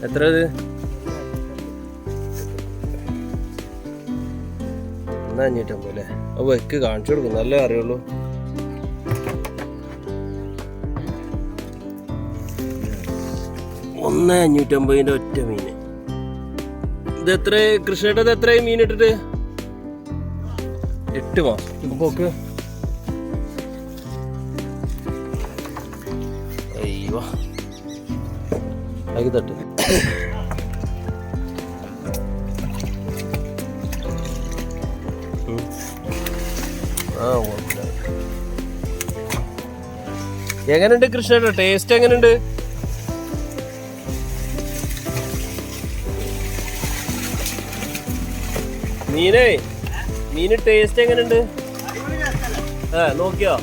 എത്ര ഇത്? 550 അല്ലേ? അപ്പോൾ എനിക്ക് കാണിച്ചു കൊടുക്കും, നല്ല അറിയുള്ളൂ. $1,550 ഒറ്റ മീൻ. ഇത് എത്ര കൃഷ്ണേട്ട? ഇത് എത്രയായി മീൻ ഇട്ടിട്ട്? 8 മാസം. അപ്പോൾ ഓക്കെ. അയ്യോ ആക്കി തട്ട്. എങ്ങനെയുണ്ട് കൃഷ്ണേട്ട? ടേസ്റ്റ് എങ്ങനെയുണ്ട്? മീന് ടേസ്റ്റ് എങ്ങനെയുണ്ട്? നോക്കിയോ?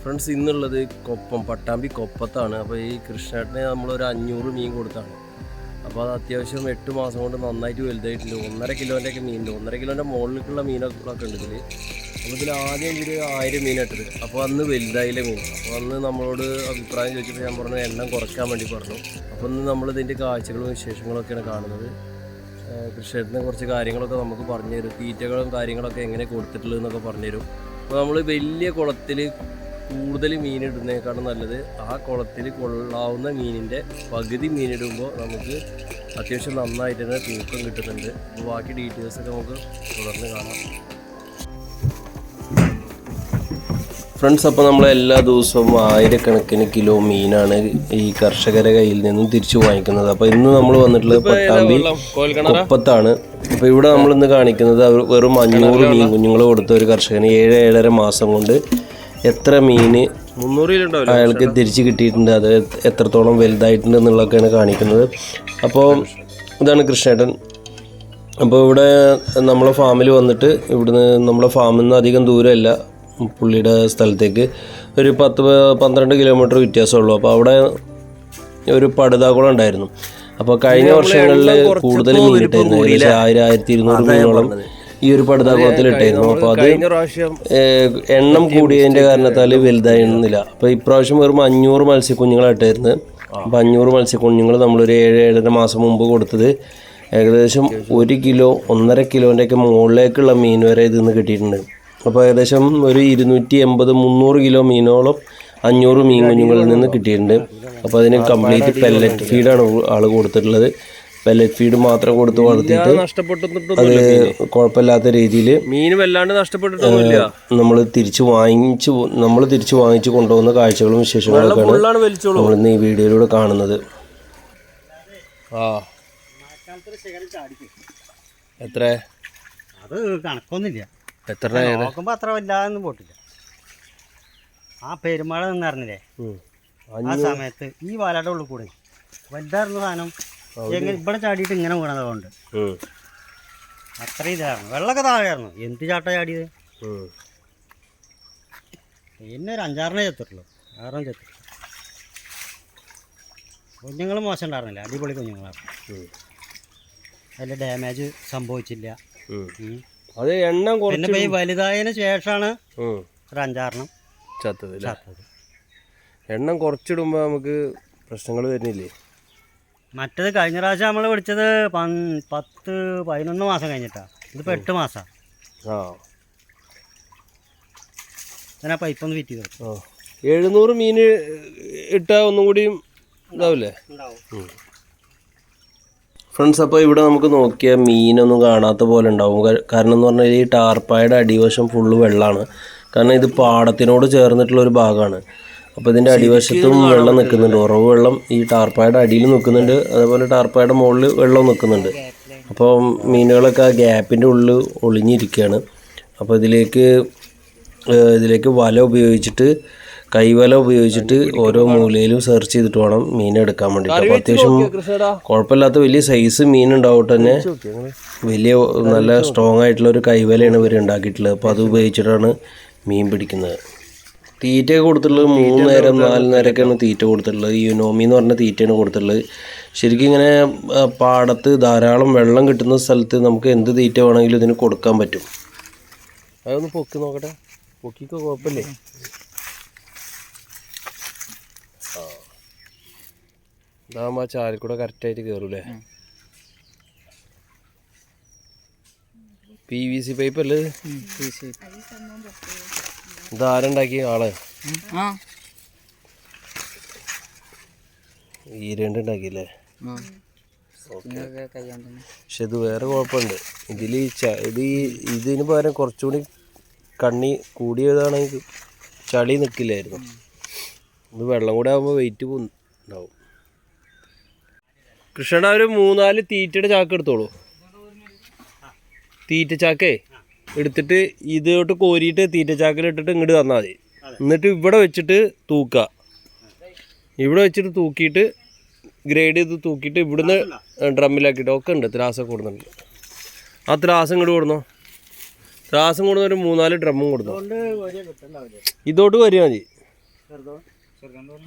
ഫ്രണ്ട്സ്, ഇന്നുള്ളത് കൊപ്പം, പട്ടാമ്പി കൊപ്പത്താണ്. അപ്പോൾ ഈ കൃഷ്ണേട്ടനെ നമ്മളൊരു 500 മീൻ കൊടുത്താണ്. അപ്പോൾ അത് അത്യാവശ്യം 8 മാസം കൊണ്ട് നന്നായിട്ട് വലുതായിട്ടുണ്ട്. 1.5 കിലോൻ്റെയൊക്കെ മീനുണ്ട്. 1.5 കിലോൻ്റെ മുകളിലേക്കുള്ള മീനൊക്കെ ഉണ്ട് ഇതിൽ. അപ്പോൾ ഇതിൽ ആദ്യം ഒരു 1000 മീൻ ഇട്ടത്. അപ്പോൾ അന്ന് വലുതായില്ല മീൻ. അപ്പോൾ അന്ന് നമ്മളോട് അഭിപ്രായം ചോദിച്ചപ്പോൾ ഞാൻ പറഞ്ഞു എണ്ണം കുറയ്ക്കാൻ വേണ്ടി പറഞ്ഞു. അപ്പോൾ ഇന്ന് നമ്മളിതിൻ്റെ കാഴ്ചകളും വിശേഷങ്ങളൊക്കെയാണ് കാണുന്നത്. കൃഷ്ണേട്ടനെ കുറച്ച് കാര്യങ്ങളൊക്കെ നമുക്ക് പറഞ്ഞു തരും. തീറ്റകളും കാര്യങ്ങളൊക്കെ എങ്ങനെ കൊടുത്തിട്ടുള്ളതെന്നൊക്കെ പറഞ്ഞു തരും. അപ്പോൾ നമ്മൾ വലിയ കുളത്തിൽ കൂടുതൽ മീനിടുന്നതിനേക്കാളും നല്ലത് ആ കുളത്തിൽ കൊള്ളാവുന്ന മീനിൻ്റെ പകുതി മീനിടുമ്പോൾ നമുക്ക് അത്യാവശ്യം നന്നായിട്ട് തന്നെ തൂക്കം കിട്ടുന്നുണ്ട്. അപ്പോൾ ബാക്കി ഡീറ്റെയിൽസൊക്കെ നമുക്ക് തുടർന്ന് കാണാം. ഫ്രണ്ട്സ്, അപ്പോൾ നമ്മൾ എല്ലാ ദിവസവും 1000 കിലോ മീനാണ് ഈ കർഷകരുടെ കയ്യിൽ നിന്നും തിരിച്ചു വാങ്ങിക്കുന്നത്. അപ്പോൾ ഇന്ന് നമ്മൾ വന്നിട്ടുള്ളത് പട്ടാമ്പി കൊപ്പത്താണ്. അപ്പോൾ ഇവിടെ നമ്മളിന്ന് കാണിക്കുന്നത് വെറും 500 മീൻ കുഞ്ഞുങ്ങൾ കൊടുത്ത ഒരു കർഷകന് 7-7.5 മാസം കൊണ്ട് എത്ര മീന് അയാൾക്ക് തിരിച്ച് കിട്ടിയിട്ടുണ്ട്, അത് എത്രത്തോളം വലുതായിട്ടുണ്ട് എന്നുള്ളതൊക്കെയാണ് കാണിക്കുന്നത്. അപ്പോൾ ഇതാണ് കൃഷ്ണേട്ടൻ. അപ്പോൾ ഇവിടെ നമ്മളെ ഫാമിൽ വന്നിട്ട് ഇവിടുന്ന് നമ്മളെ ഫാമിൽ നിന്ന് അധികം ദൂരമല്ല പുള്ളിയുടെ സ്ഥലത്തേക്ക്, ഒരു 10-12 കിലോമീറ്റർ വ്യത്യാസമുള്ളൂ. അപ്പോൾ അവിടെ ഒരു പടുതാക്കുളം ഉണ്ടായിരുന്നു. അപ്പോൾ കഴിഞ്ഞ വർഷങ്ങളിൽ കൂടുതൽ മീൻ ഇട്ടായിരുന്നു, ഏകദേശം 1000-1200 മീനോളം ഈ ഒരു പടുതാക്കുളത്തിൽ ഇട്ടായിരുന്നു. അപ്പോൾ അത് എണ്ണം കൂടിയതിൻ്റെ കാരണത്താൽ വലുതായിരുന്നില്ല. അപ്പോൾ ഇപ്രാവശ്യം വെറും 500 മത്സ്യക്കുഞ്ഞുങ്ങളായിട്ടായിരുന്നു. അപ്പോൾ 500 മത്സ്യക്കുഞ്ഞുങ്ങൾ നമ്മളൊരു 7-7.5 മാസം മുമ്പ് കൊടുത്തത് ഏകദേശം 1 കിലോ 1.5 കിലോൻ്റെയൊക്കെ മുകളിലേക്കുള്ള മീൻ വരെ ഇതിന്ന് കിട്ടിയിട്ടുണ്ട്. അപ്പോൾ ഏകദേശം ഒരു 280-300 കിലോ മീനോളം 500 മീൻ കുഞ്ഞുങ്ങളിൽ നിന്ന് കിട്ടിയിട്ടുണ്ട്. അപ്പോൾ അതിന് കംപ്ലീറ്റ് പെല്ലറ്റ് ഫീഡാണ് ആൾ കൊടുത്തിട്ടുള്ളത്. പെല്ലറ്റ് ഫീഡ് മാത്രം കൊടുത്ത് വളർത്തിയിട്ട് അത് കുഴപ്പമില്ലാത്ത രീതിയിൽ മീൻ വല്ലാണ്ട് നഷ്ടപ്പെട്ടിട്ടൊന്നുമില്ല. നമ്മൾ തിരിച്ച് വാങ്ങിച്ച് കൊണ്ടുപോകുന്ന കാഴ്ചകളും വിശേഷങ്ങളൊക്കെയാണ് നമ്മളിന്ന് ഈ വീഡിയോയിലൂടെ കാണുന്നത്. എത്ര? അത് കണക്കൊന്നുമില്ല. എത്ര നോക്കുമ്പോൾ അത്ര വല്ലാതൊന്നും പോട്ടില്ല. ആ പെരുമഴ നിന്നറിഞ്ഞില്ലേ ആ സമയത്ത് ഈ വാലയുടെ ഉള്ളിൽ കൂടെ വലുതായിരുന്ന സാധനം എങ്ങനെ ഇവിടെ ചാടിയിട്ട് ഇങ്ങനെ വീണതുകൊണ്ട് അത്ര ഇതായിരുന്നു. വെള്ളമൊക്കെ താഴെയായിരുന്നു. എന്ത് ചാട്ട ചാടിയത്? പിന്നെ ഒരു 5-6 ചത്തിട്ടുള്ളൂ. 6 ചത്തിട്ടുള്ളൂ. കുഞ്ഞുങ്ങൾ മോശം ഉണ്ടായിരുന്നില്ല, അടിപൊളി കുഞ്ഞുങ്ങളായിരുന്നു. അതിൽ ഡാമേജ് സംഭവിച്ചില്ല. അത് എണ്ണം പിന്നെ ഈ വലുതായതിന് ശേഷമാണ് ഒരു 5-6 ചത്തത്. എണ്ണം കുറച്ചിടുമ്പോൾ നമുക്ക് പ്രശ്നങ്ങൾ വരുന്നില്ലേ? മറ്റത് കഴിഞ്ഞ പ്രാവശ്യം നമ്മൾ പിടിച്ചത് 10-11 മാസം കഴിഞ്ഞിട്ടാണ്. ഇതിപ്പോൾ 8 മാസം. ഞാൻ ആ പൈപ്പൊന്ന് ഫിറ്റ് ചെയ്തു. 700 മീൻ ഇട്ടാൽ ഒന്നും കൂടി ഇതാവില്ലേ? ഫ്രണ്ട്സ്, അപ്പോൾ ഇവിടെ നമുക്ക് നോക്കിയാൽ മീനൊന്നും കാണാത്ത പോലെ ഉണ്ടാവും. കാരണം എന്ന് പറഞ്ഞാൽ ഈ ടാർപ്പായുടെ അടിവശം ഫുള്ള് വെള്ളമാണ്. കാരണം ഇത് പാടത്തിനോട് ചേർന്നിട്ടുള്ളൊരു ഭാഗമാണ്. അപ്പോൾ ഇതിൻ്റെ അടിവശത്തും വെള്ളം നിൽക്കുന്നുണ്ട്. ഉറവ് വെള്ളം ഈ ടാർപ്പായുടെ അടിയിൽ നിൽക്കുന്നുണ്ട്, അതേപോലെ ടാർപ്പായുടെ മുകളിൽ വെള്ളം നിൽക്കുന്നുണ്ട്. അപ്പോൾ മീനുകളൊക്കെ ആ ഗ്യാപ്പിൻ്റെ ഉള്ളിൽ ഒളിഞ്ഞിരിക്കുകയാണ്. അപ്പോൾ ഇതിലേക്ക് വല ഉപയോഗിച്ചിട്ട്, കൈവല ഉപയോഗിച്ചിട്ട് ഓരോ മൂലയിലും സെർച്ച് ചെയ്തിട്ട് വേണം മീൻ എടുക്കാൻ വേണ്ടിയിട്ട്. അപ്പോൾ അത്യാവശ്യം കുഴപ്പമില്ലാത്ത വലിയ സൈസ് മീൻ ഉണ്ടാവട്ടെ തന്നെ വലിയ നല്ല സ്ട്രോങ് ആയിട്ടുള്ളൊരു കൈവലയാണ് ഇവർ ഉണ്ടാക്കിയിട്ടുള്ളത്. അപ്പോൾ അത് ഉപയോഗിച്ചിട്ടാണ് മീൻ പിടിക്കുന്നത്. തീറ്റയൊക്കെ കൊടുത്തിട്ടുള്ളത് 3 നേരം 4 നേരമൊക്കെയാണ് തീറ്റ കൊടുത്തിട്ടുള്ളത്. ഈ യുനോമി എന്ന് പറഞ്ഞ തീറ്റയാണ് കൊടുത്തിട്ടുള്ളത്. ശരിക്കും ഇങ്ങനെ പാടത്ത് ധാരാളം വെള്ളം കിട്ടുന്ന സ്ഥലത്ത് നമുക്ക് എന്ത് തീറ്റ വേണമെങ്കിലും ഇതിന് കൊടുക്കാൻ പറ്റും. അതൊന്ന് പൊക്കി നോക്കട്ടെ. പൊക്കിക്കോ, കുഴപ്പമില്ലേ. ആ ഇതാകുമ്പോൾ ആ ചാലിക്കൂടെ കറക്റ്റായിട്ട് കയറൂലേ. PVC പൈപ്പ് അല്ലേ ഇത്? ആരുണ്ടാക്കിയ ആള്? ഈരണ്ട് ഉണ്ടാക്കിയില്ലേ. പക്ഷെ ഇത് വേറെ കുഴപ്പമുണ്ട്. ഇതിന് പകരം കുറച്ചുകൂടി കണ്ണി കൂടിയതാണെങ്കിൽ ചളി നിൽക്കില്ലായിരുന്നു. ഇത് വെള്ളം കൂടെ ആകുമ്പോൾ വെയിറ്റ് ഉണ്ടാവും. കൃഷ്ണ ഒരു 3-4 തീറ്റയുടെ ചാക്ക് എടുത്തോളൂ. തീറ്റ ചാക്കേ എടുത്തിട്ട് ഇതോട്ട് കോരിയിട്ട് തീറ്റ ചാക്കിലിട്ടിട്ട് ഇങ്ങോട്ട് തന്നാൽ മതി. എന്നിട്ട് ഇവിടെ വെച്ചിട്ട് തൂക്കുക. ഇവിടെ വെച്ചിട്ട് തൂക്കിയിട്ട് ഗ്രേഡ് ചെയ്ത് തൂക്കിയിട്ട് ഇവിടുന്ന് ഡ്രമ്മിലാക്കിയിട്ട് ഒക്കെ ഉണ്ട്. ത്രാസൊക്കെ കൊടുക്കുന്നുണ്ട്. ആ ത്രാസം ഇങ്ങോട്ട് കൊടുന്നോ. ത്രാസം കൊടുന്ന ഒരു 3-4 ഡ്രമ്മും കൊടുന്നോ. ഇതോട്ട് വരിക മതി.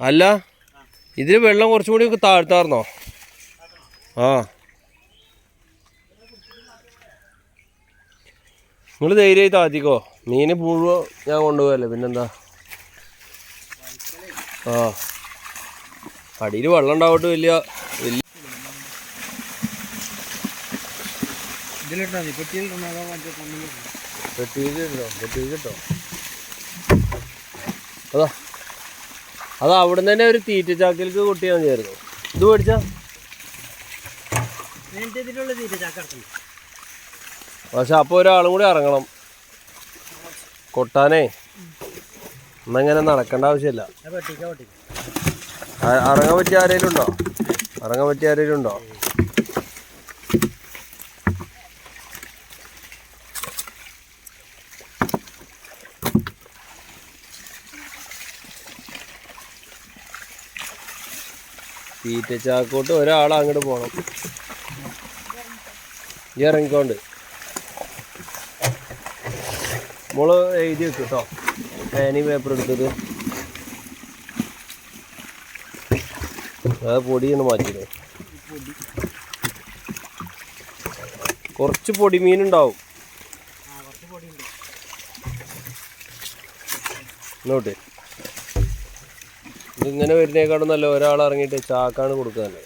അല്ല ഇതിൽ വെള്ളം കുറച്ചും കൂടി താഴ്ത്താർന്നോ. ആ നിങ്ങൾ ധൈര്യമായി താഴ്ത്തിക്കോ. മീന് മുഴുവൻ ഞാൻ കൊണ്ടുപോകല്ലേ, പിന്നെന്താ. ആ അടിയിൽ വെള്ളം ഉണ്ടാവട്ടെ. വലിയ പെട്ടിയിട്ടോ. അതാ അവിടെ നിന്ന് തന്നെ ഒരു തീറ്റ ചാക്കിലേക്ക് കൊട്ടിയാൽ മതിയായിരുന്നു. ഇത് മേടിച്ചാ പക്ഷെ അപ്പോൾ ഒരാളും കൂടി ഇറങ്ങണം കൊട്ടാനേ. എന്നങ്ങനെ നടക്കേണ്ട ആവശ്യമില്ല. ഇറങ്ങാൻ പറ്റിയ ആരെങ്കിലും ഉണ്ടോ? തീറ്റ ചാക്കോട്ട് ഒരാൾ അങ്ങോട്ട് പോകണം. ഈ ഇറങ്ങിക്കോണ്ട് മോള് എഴുതി വെക്കും കേട്ടോ. പേനയും പേപ്പർ എടുത്തത് അത് പൊടിയാണ് മാറ്റിയത്. കുറച്ച് പൊടിമീനുണ്ടാവും ഇങ്ങോട്ട്. ഇതിങ്ങനെ വരുന്നേക്കാളും നല്ല ഒരാൾ ഇറങ്ങിയിട്ട് ചാക്കാണ് കൊടുക്കാനല്ലേ.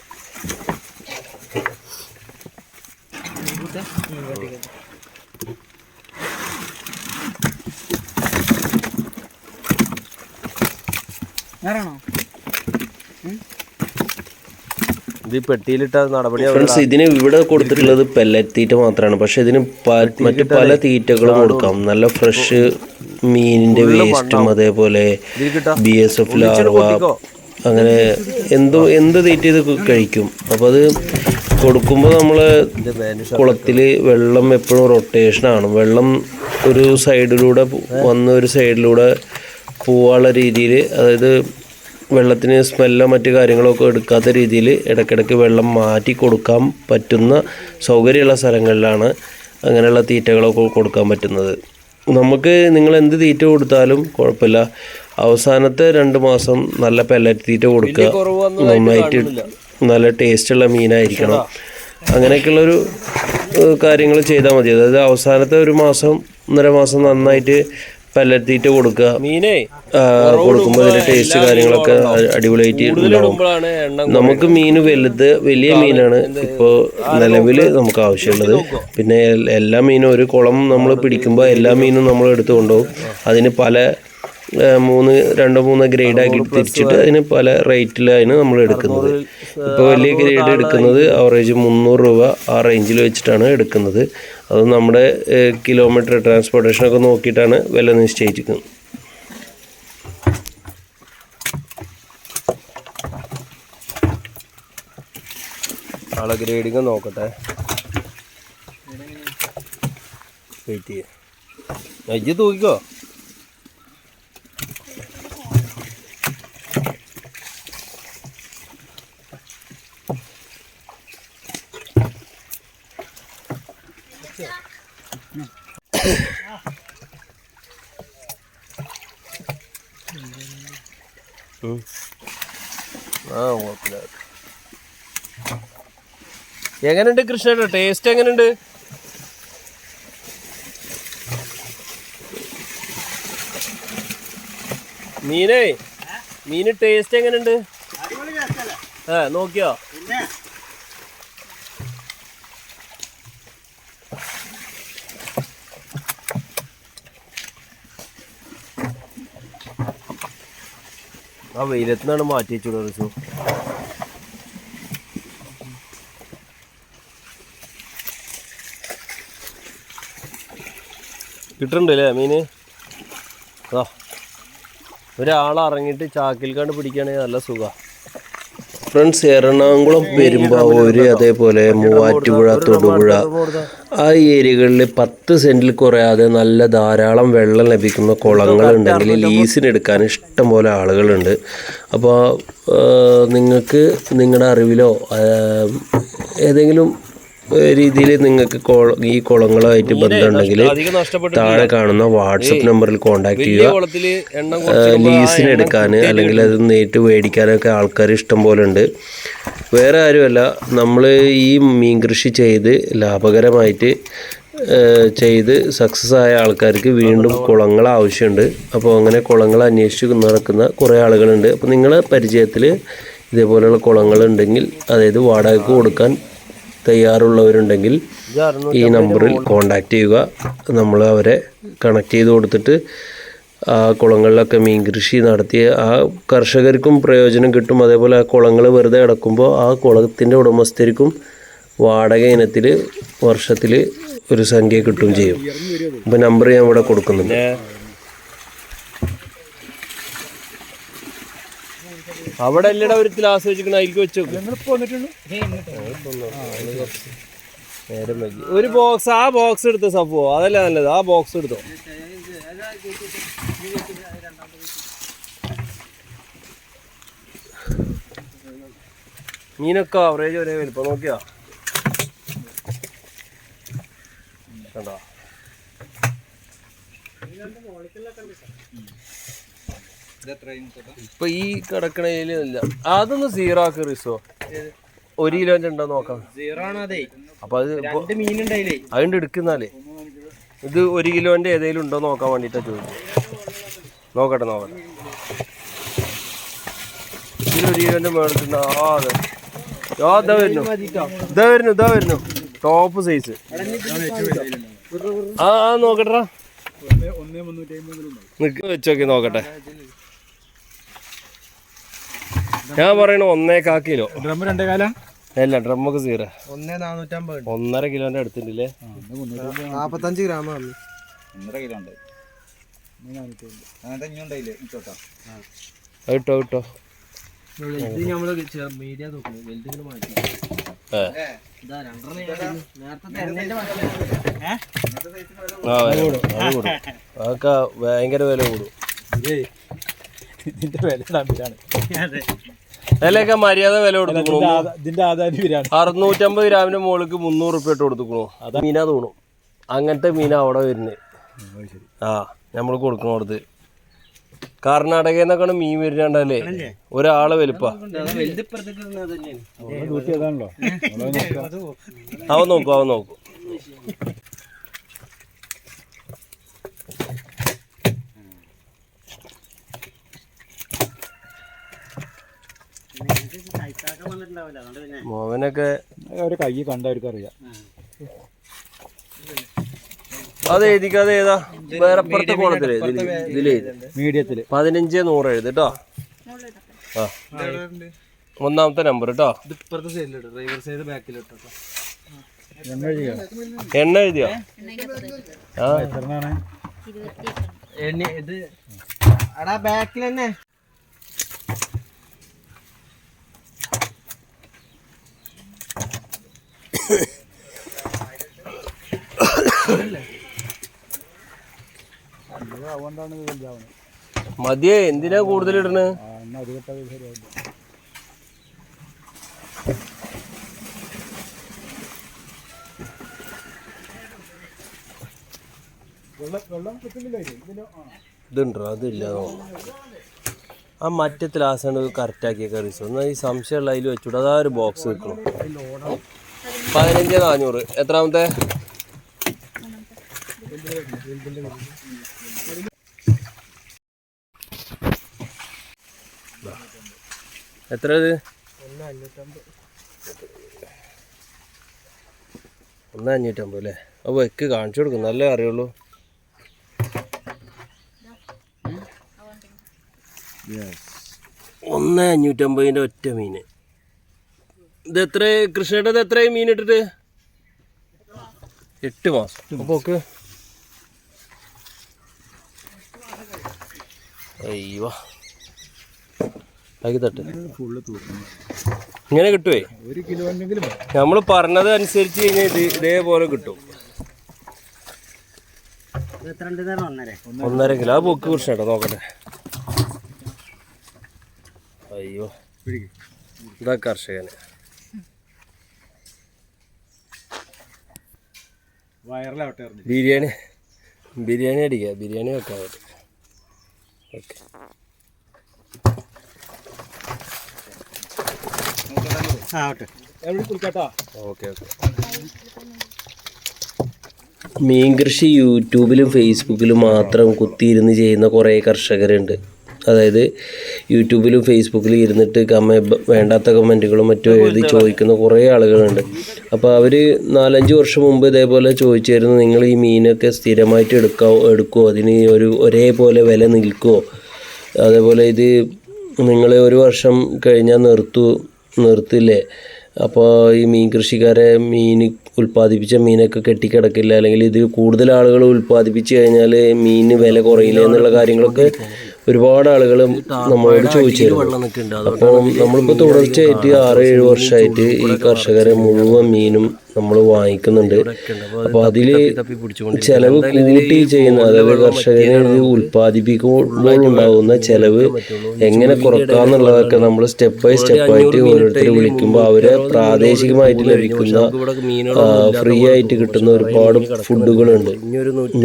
ഇത് പെട്ടിയിലിട്ട നടപടിയാണ് ഫ്രണ്ട്സ്. ഇതിന് ഇവിടെ കൊടുത്തിട്ടുള്ളത് പെല്ലറ്റ് തീറ്റ മാത്രമാണ്. പക്ഷെ ഇതിന് മറ്റു പല തീറ്റകളും കൊടുക്കാം. നല്ല ഫ്രഷ് മീനിന്റെ വേസ്റ്റും അതേപോലെ BSF ലാർവ അങ്ങനെ എന്ത് തീറ്റ ഇത് കഴിക്കും. അപ്പോൾ അത് കൊടുക്കുമ്പോൾ നമ്മൾ കുളത്തിൽ വെള്ളം എപ്പോഴും റൊട്ടേഷനാണ്. വെള്ളം ഒരു സൈഡിലൂടെ വന്ന് ഒരു സൈഡിലൂടെ പോവാനുള്ള രീതിയിൽ, അതായത് വെള്ളത്തിന് സ്മെല്ലോ മറ്റു കാര്യങ്ങളൊക്കെ എടുക്കാത്ത രീതിയിൽ ഇടയ്ക്കിടയ്ക്ക് വെള്ളം മാറ്റി കൊടുക്കാൻ പറ്റുന്ന സൗകര്യമുള്ള സ്ഥലങ്ങളിലാണ് അങ്ങനെയുള്ള തീറ്റകളൊക്കെ കൊടുക്കാൻ പറ്റുന്നത്. നമുക്ക് നിങ്ങൾ എന്ത് തീറ്റ കൊടുത്താലും കുഴപ്പമില്ല. അവസാനത്തെ 2 മാസം നല്ല പെല്ലറ്റ് തീറ്റ കൊടുക്കുക. നന്നായിട്ട് നല്ല ടേസ്റ്റുള്ള മീനായിരിക്കണം. അങ്ങനെയൊക്കെയുള്ളൊരു കാര്യങ്ങൾ ചെയ്താൽ മതി. അതായത് അവസാനത്തെ 1 മാസം 1.5 മാസം നന്നായിട്ട് പെല്ലറ്റ് തീറ്റ കൊടുക്കുക. മീനെ കൊടുക്കുമ്പോൾ അതിൻ്റെ ടേസ്റ്റ് കാര്യങ്ങളൊക്കെ അടിപൊളിയായിട്ട് ഉണ്ടാവും. നമുക്ക് മീൻ വലിയ മീനാണ് ഇപ്പോൾ നിലവിൽ നമുക്ക് ആവശ്യമുള്ളത്. പിന്നെ എല്ലാ മീനും ഒരു കുളം നമ്മൾ പിടിക്കുമ്പോൾ എല്ലാ മീനും നമ്മൾ എടുത്ത് കൊണ്ടുപോകും. അതിന് പല 2-3 ഗ്രേഡാക്കി തിരിച്ചിട്ട് അതിന് പല റേറ്റിലാണ് നമ്മൾ എടുക്കുന്നത്. ഇപ്പോൾ വലിയ ഗ്രേഡ് എടുക്കുന്നത് ആവറേജ് 300 രൂപ ആ റേഞ്ചിൽ വെച്ചിട്ടാണ് എടുക്കുന്നത്. അത് നമ്മുടെ കിലോമീറ്റർ ട്രാൻസ്പോർട്ടേഷനൊക്കെ നോക്കിയിട്ടാണ് വില നിശ്ചയിച്ചിരിക്കുന്നത്. ആളെ ഗ്രേഡിങ് നോക്കട്ടെ. വെയിറ്റ് ചെയ്യാം. അജ്ജ് തൂക്കിക്കോ. കുഴപ്പമില്ല. എങ്ങനെയുണ്ട് കൃഷ്ണ? ടേസ്റ്റ് എങ്ങനെയുണ്ട്? മീന് ടേസ്റ്റ് എങ്ങനെയുണ്ട്? നോക്കിയോ? ആ വെയിലത്തിനാണ് മാറ്റി വെച്ചോളൂ റിസു. കിട്ടുന്നുണ്ട് അല്ലേ മീന്? ആ ഒരാളിറങ്ങിയിട്ട് ചാക്കിൽ കണ്ട് പിടിക്കുകയാണെങ്കിൽ നല്ല സുഖമാണ്. ഫ്രണ്ട്സ്, എറണാകുളം, പെരുമ്പാവൂര്, അതേപോലെ മൂവാറ്റുപുഴ, തൊടുപുഴ ആ ഏരിയകളിൽ 10 സെൻറ്റിൽ കുറയാതെ നല്ല ധാരാളം വെള്ളം ലഭിക്കുന്ന കുളങ്ങളുണ്ടെങ്കിൽ ലീസിനെടുക്കാൻ ഇഷ്ടം പോലെ ആളുകളുണ്ട്. അപ്പോൾ നിങ്ങൾക്ക് നിങ്ങളുടെ അറിവിലോ ഏതെങ്കിലും രീതിയിൽ നിങ്ങൾക്ക് ഈ കുളങ്ങളുമായിട്ട് ബന്ധമുണ്ടെങ്കിൽ താഴെ കാണുന്ന വാട്സപ്പ് നമ്പറിൽ കോൺടാക്ട് ചെയ്യുക. ലീസിനെടുക്കാൻ അല്ലെങ്കിൽ അത് നേരിട്ട് മേടിക്കാനൊക്കെ ആൾക്കാർ ഇഷ്ടം പോലെ ഉണ്ട്. വേറെ ആരുമല്ല, നമ്മൾ ഈ മീൻ കൃഷി ചെയ്ത് ലാഭകരമായിട്ട് ചെയ്ത് സക്സസ് ആയ ആൾക്കാർക്ക് വീണ്ടും കുളങ്ങൾ ആവശ്യമുണ്ട്. അപ്പോൾ അങ്ങനെ കുളങ്ങൾ അന്വേഷിച്ച് നടക്കുന്ന കുറേ ആളുകളുണ്ട്. അപ്പോൾ നിങ്ങളെ പരിചയത്തിൽ ഇതേപോലെയുള്ള കുളങ്ങളുണ്ടെങ്കിൽ, അതായത് വാടകയ്ക്ക് കൊടുക്കാൻ തയ്യാറുള്ളവരുണ്ടെങ്കിൽ ഈ നമ്പറിൽ കോൺടാക്റ്റ് ചെയ്യുക. നമ്മൾ അവരെ കണക്ട് ചെയ്ത് കൊടുത്തിട്ട് ആ കുളങ്ങളിലൊക്കെ മീൻ കൃഷി നടത്തിയ ആ കർഷകർക്കും പ്രയോജനം കിട്ടും. അതേപോലെ ആ കുളങ്ങൾ വെറുതെ കിടക്കുമ്പോൾ ആ കുളത്തിൻ്റെ ഉടമസ്ഥർക്കും വാടക ഇനത്തിൽ വർഷത്തിൽ ഒരു സംഖ്യ കിട്ടുകയും ചെയ്യും. അപ്പോൾ നമ്പർ ഞാൻ ഇവിടെ കൊടുക്കുന്നുണ്ട്. അവിടെ അല്ലടാ ഒരു ഗ്ലാസ് വെച്ചിരിക്കണ അതിലേക്ക് വെച്ചു. നേരം വൈകി. ഒരു ബോക്സ്, ആ ബോക്സ് എടുത്തോ സഫോ, അതല്ല നല്ലത്. ആ ബോക്സ് എടുത്തോ. മീനൊക്കെ ആവറേജ് ഒരേ വലിപ്പം നോക്കിയാ കണ്ടോ? ഇപ്പൊ ഈ കിടക്കണയില്ല. അതൊന്ന് സീറോ ആക്കി റിസോ. 1 കിലോന്റെ ഉണ്ടോ നോക്കാം. അപ്പൊ അത് അതിന്റെ എടുക്കുന്നാലേ ഇത് 1 കിലോന്റെ ഏതെങ്കിലും ഉണ്ടോ നോക്കാൻ വേണ്ടിട്ടാ ചോദിച്ചു. നോക്കട്ടെ. ഇതിൽ 1 കിലോന്റെ മേടിച്ചിട്ടുണ്ടോ? അതെ, ഇതാ വരുന്നു ടോപ്പ് സൈസ്. ആ നോക്കട്ടെ, വെച്ചോക്കി നോക്കട്ടെ. ഞാൻ പറയണ 1.25 കിലോ. അല്ല, ഡ്രമ്മൊക്കെ സീറോ. 1.450 കിലോന്റെ അടുത്തുണ്ടല്ലേ. 45 ഗ്രാം കിട്ടോ. അതൊക്കെ ഭയങ്കര വില കൂടും. അതിലൊക്കെ മര്യാദ വില കൊടുത്തു. 650 ഗ്രാമിന്റെ മുകളിലേക്ക് 300 റുപ്യ ഇട്ട് കൊടുത്തുക്കണു. അത് മീനാ തോന്നും. അങ്ങനത്തെ മീനാ അവിടെ വരുന്നത്. ആ നമ്മൾ കൊടുക്കണോടത്ത് കർണാടകയിൽ നിന്നൊക്കെയാണ് മീൻ വരുന്നുണ്ടല്ലേ. ഒരാളെ വലുപ്പ. അവൻ നോക്കും. മോവനൊക്കെ കൈ കണ്ടവർക്ക് അറിയാം. അത് എഴുതിക്കാതെ ഏതാ വേറെ പുറത്തെ കോണത്തില് ഇതില് മീഡിയത്തില് 15-100 എഴുതി കേട്ടോ. ആ, 1ാമത്തെ നമ്പർ കേട്ടോ. എണ്ണ എഴുതിയോ? ബാക്കിൽ തന്നെ മതിയേ, എന്തിനാ കൂടുതൽ ഇടണ്? ഇതുണ്ടോ? അതില്ല. ആ മറ്റേ ഗ്ലാസ്സാണ് കറക്റ്റാക്കിയ റിസോ. എന്നാൽ ഈ സംശയമുള്ള അതിൽ വെച്ചൂടെ. അതാ ഒരു ബോക്സ് വെക്കണം. 15-400. എത്രാമത്തെ? എത്ര ഇത്? 1,550 അല്ലേ? അപ്പോൾ വെക്ക് കാണിച്ചു കൊടുക്കും, നല്ല അറിയുള്ളൂ. 1,550 ഒറ്റ മീൻ. ഇത് എത്ര കൃഷ്ണേട്ട? ഇത് എത്രയായി മീൻ ഇട്ടിട്ട്? 8 മാസം. അപ്പോൾ ഓക്കെ. അയ്യോ ആക്കി തട്ട്. ഇങ്ങനെ കിട്ടുവേ? 1 കിലോ ഉണ്ടെങ്കിലും നമ്മൾ പറഞ്ഞത് അനുസരിച്ച് കഴിഞ്ഞാൽ ഇതേപോലെ കിട്ടും. 1.5 കിലോ. ആ പൊക്ക് കൃഷ്ണേട്ടാ നോക്കട്ടെ. അയ്യോ ഇതാ കർഷകന് വയറിലാവട്ടെ. ബിരിയാണി അടിക്കുക, ബിരിയാണി വെക്കാൻ പറ്റും. Okay okay. മീൻ കൃഷി യൂട്യൂബിലും ഫേസ്ബുക്കിലും മാത്രം കുത്തിയിരുന്ന് ചെയ്യുന്ന കുറേ കർഷകരുണ്ട്. അതായത് യൂട്യൂബിലും ഫേസ്ബുക്കിലും ഇരുന്നിട്ട് വേണ്ടാത്ത കമൻറ്റുകളും മറ്റും എഴുതി ചോദിക്കുന്ന കുറേ ആളുകളുണ്ട്. അപ്പോൾ അവർ 4-5 വർഷം മുമ്പ് ഇതേപോലെ ചോദിച്ചായിരുന്നു, നിങ്ങൾ ഈ മീനൊക്കെ സ്ഥിരമായിട്ട് എടുക്കുമോ, അതിന് ഒരേപോലെ വില നിൽക്കുമോ, അതേപോലെ ഇത് നിങ്ങൾ 1 വർഷം കഴിഞ്ഞാൽ നിർത്തില്ലേ, അപ്പോൾ ഈ മീൻ കൃഷിക്കാരെ മീൻ ഉൽപ്പാദിപ്പിച്ച മീനൊക്കെ കെട്ടിക്കിടക്കില്ല, അല്ലെങ്കിൽ ഇത് കൂടുതൽ ആളുകൾ ഉൽപ്പാദിപ്പിച്ച് കഴിഞ്ഞാൽ മീനിന് വില കുറയില്ല എന്നുള്ള കാര്യങ്ങളൊക്കെ ഒരുപാട് ആളുകൾ നമ്മളോട് ചോദിച്ചിരുന്നു. അപ്പോൾ നമ്മളിപ്പോൾ തുടർച്ചയായിട്ട് 6-7 വർഷമായിട്ട് ഈ കർഷകരെ മുഴുവൻ മീനും നമ്മൾ വാങ്ങിക്കുന്നുണ്ട്. അപ്പോൾ അതിൽ ചിലവ് കൂട്ടി ചെയ്യുന്ന, അതായത് കർഷകരെ ഇത് ഉൽപ്പാദിപ്പിക്കുമ്പോൾ ഉണ്ടാകുന്ന ചിലവ് എങ്ങനെ കുറക്കാന്നുള്ളതൊക്കെ നമ്മൾ സ്റ്റെപ്പ് ബൈ സ്റ്റെപ്പായിട്ട് ഓരോരുത്തർ വിളിക്കുമ്പോൾ അവരെ പ്രാദേശികമായിട്ട് ലഭിക്കുന്ന ഫ്രീ ആയിട്ട് കിട്ടുന്ന ഒരുപാട് ഫുഡുകളുണ്ട്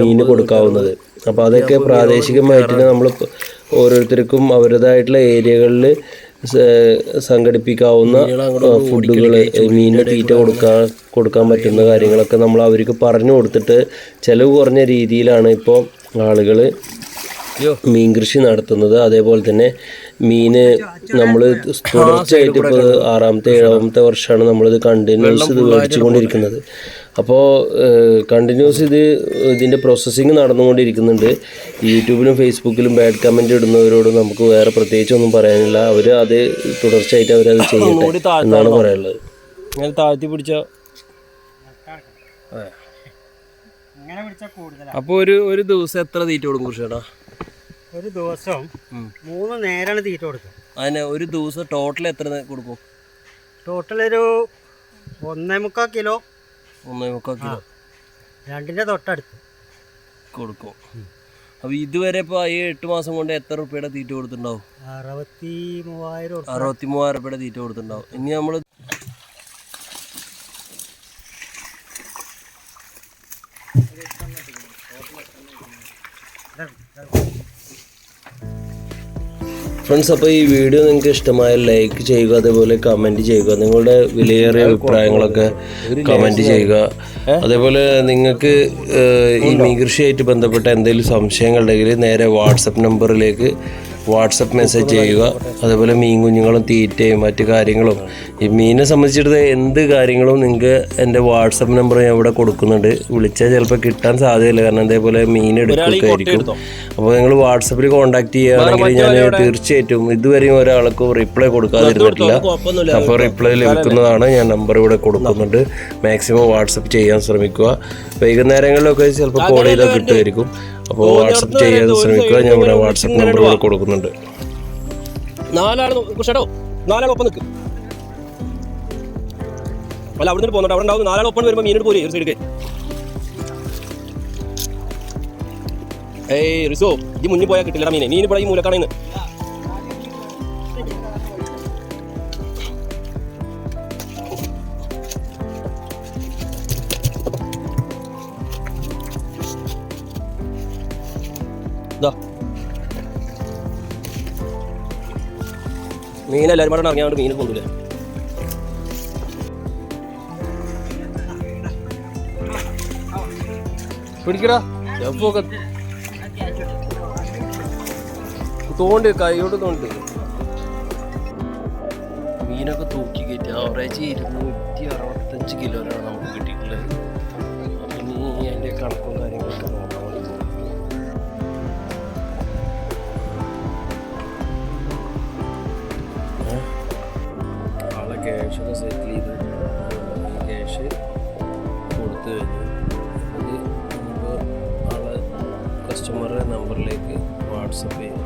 മീന് കൊടുക്കാവുന്നത്. അപ്പോൾ അതൊക്കെ പ്രാദേശികമായിട്ട് നമ്മൾ ഓരോരുത്തർക്കും അവരുടേതായിട്ടുള്ള ഏരിയകളിൽ സംഘടിപ്പിക്കാവുന്ന ഫുഡുകൾ, മീനിന് തീറ്റ കൊടുക്കാൻ പറ്റുന്ന കാര്യങ്ങളൊക്കെ നമ്മൾ അവർക്ക് പറഞ്ഞു കൊടുത്തിട്ട് ചിലവ് കുറഞ്ഞ രീതിയിലാണ് ഇപ്പോൾ ആളുകൾ മീൻ കൃഷി നടത്തുന്നത്. അതേപോലെ തന്നെ മീന് നമ്മൾ തുടർച്ചയായിട്ട് ഇപ്പോൾ 6-7 വർഷമാണ് നമ്മളിത് കണ്ടിന്യൂസ് ഇത് മേടിച്ചുകൊണ്ടിരിക്കുന്നത്. അപ്പോൾ കണ്ടിന്യൂസ് ഇതിൻ്റെ പ്രോസസ്സിങ് നടന്നുകൊണ്ടിരിക്കുന്നുണ്ട്. യൂട്യൂബിലും ഫേസ്ബുക്കിലും ബാഡ് കമൻറ്റ് ഇടുന്നവരോട് നമുക്ക് വേറെ പ്രത്യേകിച്ചൊന്നും പറയാനില്ല. അവർ അത് തുടർച്ചയായിട്ട് അവരത് ചെയ്യട്ടെ എന്നാണ് പറയാനുള്ളത്. അങ്ങനെ താഴ്ത്തി പിടിച്ച അപ്പോൾ ഒരു ദിവസം എത്ര തീറ്റ കൊടുക്കും കൃഷിയേട്ടാ? ഒരു ദിവസം 3 നേരമാണ് തീറ്റ കൊടുക്കുക. അതിന് ഒരു ദിവസം ടോട്ടൽ എത്ര കൊടുക്കും? ടോട്ടൽ ഒരു 1.25 കിലോ. 1.25 കിലോ 2ന്റെ തൊട്ടടുത്ത് കൊടുക്കും. അപ്പോൾ ഇതുവരെ ഇപ്പോൾ ഈ 8 മാസം കൊണ്ട് എത്ര രൂപയുടെ തീറ്റ കൊടുത്തിട്ടുണ്ടാവും? 63,000 രൂപയുടെ തീറ്റ കൊടുത്തിട്ടുണ്ടാവും. ഇനി നമ്മൾ ഫ്രണ്ട്സ്, അപ്പോൾ ഈ വീഡിയോ നിങ്ങൾക്ക് ഇഷ്ടമായ ലൈക്ക് ചെയ്യുക, അതേപോലെ കമൻറ്റ് ചെയ്യുക, നിങ്ങളുടെ വിലയേറിയ അഭിപ്രായങ്ങളൊക്കെ കമൻറ്റ് ചെയ്യുക. അതേപോലെ നിങ്ങൾക്ക് ഈ മീൻ കൃഷിയായിട്ട് ബന്ധപ്പെട്ട എന്തെങ്കിലും സംശയങ്ങളുണ്ടെങ്കിൽ നേരെ വാട്സപ്പ് നമ്പറിലേക്ക് വാട്സപ്പ് മെസ്സേജ് ചെയ്യുക. അതേപോലെ മീൻ കുഞ്ഞുങ്ങളും തീറ്റയും മറ്റു കാര്യങ്ങളും ഈ മീനിനെ സംബന്ധിച്ചിടത്തോളം എന്ത് കാര്യങ്ങളും നിങ്ങൾക്ക് എൻ്റെ വാട്സപ്പ് നമ്പർ ഞാൻ ഇവിടെ കൊടുക്കുന്നുണ്ട്. വിളിച്ചാൽ ചിലപ്പോൾ കിട്ടാൻ സാധ്യതയില്ല, കാരണം അതേപോലെ മീൻ എടുക്കുകയായിരിക്കും. അപ്പോൾ നിങ്ങൾ വാട്സപ്പിൽ കോൺടാക്ട് ചെയ്യുകയാണെങ്കിൽ ഞാൻ തീർച്ചയായിട്ടും ഇതുവരെയും ഒരാൾക്കും റിപ്ലൈ കൊടുക്കാതിരുന്നിട്ടില്ല. അപ്പോൾ റിപ്ലൈ ലഭിക്കുന്നതാണ്. ഞാൻ നമ്പർ ഇവിടെ കൊടുക്കുന്നുണ്ട്. മാക്സിമം വാട്സപ്പ് ചെയ്യാൻ ശ്രമിക്കുക. വൈകുന്നേരങ്ങളിലൊക്കെ ചിലപ്പോൾ കോൾ ചെയ്താൽ കിട്ടുമായിരിക്കും. അപ്പോൾ വാട്സപ്പ് ചെയ്യാൻ ശ്രമിക്കുക. ഞാൻ ഇവിടെ വാട്സപ്പ് നമ്പർ ഇവിടെ കൊടുക്കുന്നുണ്ട്. 4 ഒപ്പം നിൽക്കും. അല്ല, അവിടെ നിന്ന് പോകുന്നുണ്ട്. അവിടെ ഉണ്ടാവും 4 ഒപ്പം വരുമ്പോൾ മീനോട് പോരും ഒരു സൈഡിലേക്ക്. ഏയ് റിസോ, ഈ മുന്നിൽ പോയാൽ കിട്ടില്ല മീനെ. മീൻ ഇവിടെ ഈ മൂലക്കാണെന്ന്. മീനെല്ലാവരും കൂടെ ഇറങ്ങിയാണ്ട് മീൻ കൊണ്ടില്ല. പിടിക്കടാ, ചെപ്പൊക്കെ തോണ്ട്, കൈയോട്ട് തോണ്ട്. മീനൊക്കെ തൂക്കി കയറ്റി ആവറേജ് 265 കിലോനാണ് നമുക്ക് കിട്ടിയിട്ടുള്ളത്. അപ്പം ഇനി അതിൻ്റെ കണക്കും കാര്യങ്ങളൊക്കെ നോക്കാൻ വേണ്ടി പോകും. ആളെ ക്യാഷൊക്കെ സെറ്റിൽ ചെയ്ത് ക്യാഷ് കൊടുത്തു കഴിഞ്ഞു. അത് നമുക്ക് ആളെ കസ്റ്റമറുടെ നമ്പറിലേക്ക് വാട്സപ്പ് ചെയ്യും.